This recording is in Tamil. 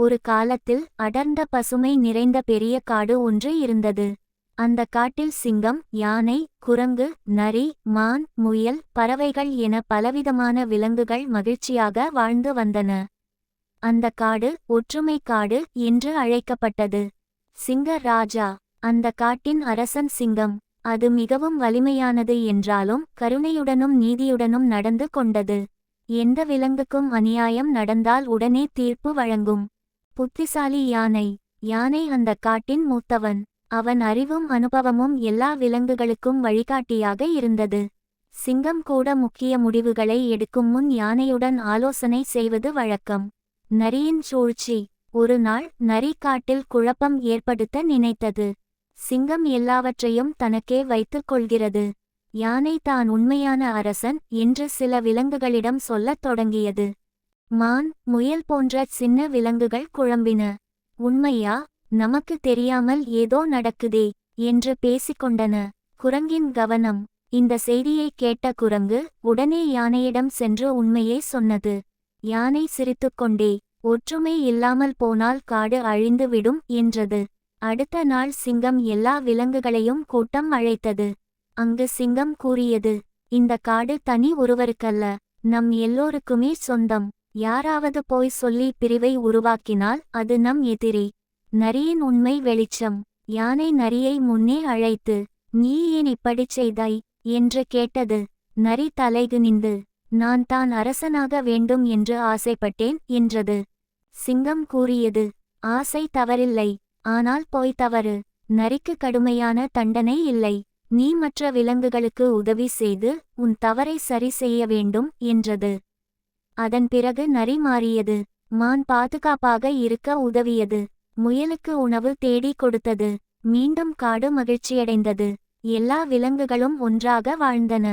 ஒரு காலத்தில் அடர்ந்த பசுமை நிறைந்த பெரிய காடு ஒன்று இருந்தது. அந்த காட்டில் சிங்கம், யானை, குரங்கு, நரி, மான், முயல், பறவைகள் என பலவிதமான விலங்குகள் மகிழ்ச்சியாக வாழ்ந்து வந்தன. அந்த காடு ஒற்றுமை காடு என்று அழைக்கப்பட்டது. சிங்க ராஜா அந்த காட்டின் அரசன் சிங்கம். அது மிகவும் வலிமையானது என்றாலும் கருணையுடனும் நீதியுடனும் நடந்து கொண்டது. எந்த விலங்குக்கும் அநியாயம் நடந்தால் உடனே தீர்ப்பு வழங்கும். புத்திசாலி யானை. யானை அந்த காட்டின் மூத்தவன். அவன் அறிவும் அனுபவமும் எல்லா விலங்குகளுக்கும் வழிகாட்டியாக இருந்தது. சிங்கம் கூட முக்கிய முடிவுகளை எடுக்கும் முன் யானையுடன் ஆலோசனை செய்வது வழக்கம். நரியின் சூழ்ச்சி. ஒரு நாள் நரி காட்டில் குழப்பம் ஏற்படுத்த நினைத்தது. சிங்கம் எல்லாவற்றையும் தனக்கே வைத்துக் கொள்கிறது. யானை தான் உண்மையான அரசன் என்று சில விலங்குகளிடம் சொல்லத் தொடங்கியது. மான், முயல் போன்ற சின்ன விலங்குகள் குழம்பின. உண்மையா? நமக்கு தெரியாமல் ஏதோ நடக்குதே என்று பேசிக்கொண்டன. குரங்கின் கவனம். இந்த செய்தியை கேட்ட குரங்கு உடனே யானையிடம் சென்று உண்மையை சொன்னது. யானை சிரித்துக்கொண்டே, ஒற்றுமை இல்லாமல் போனால் காடு அழிந்துவிடும் என்றது. அடுத்த நாள் சிங்கம் எல்லா விலங்குகளையும் கூட்டம் அழைத்தது. அங்கு சிங்கம் கூறியது, இந்த காடு தனி ஒருவருக்கல்ல, நம் எல்லோருக்குமே சொந்தம். யாராவது போய் சொல்லி பிரிவை உருவாக்கினால் அது நம் எதிரி. நரியின் உண்மை வெளிச்சம். யானை நரியை முன்னே அழைத்து, நீ ஏன் இப்படிச் செய்தாய் என்று கேட்டது. நரி தலைகுனிந்து, நான் தான் அரசனாக வேண்டும் என்று ஆசைப்பட்டேன் என்றது. சிங்கம் கூறியது, ஆசை தவறில்லை, ஆனால் போய் தவறு. நரிக்கு கடுமையான தண்டனை இல்லை. நீ மற்ற விலங்குகளுக்கு உதவி செய்து உன் தவறை சரி செய்ய வேண்டும் என்றது. அதன் பிறகு நரி மாறியது. மான் பாதுகாப்பாக இருக்க உதவியது. முயலுக்கு உணவு தேடி கொடுத்தது. மீண்டும் காடு மகிழ்ச்சியடைந்தது. எல்லா விலங்குகளும் ஒன்றாக வாழ்ந்தன.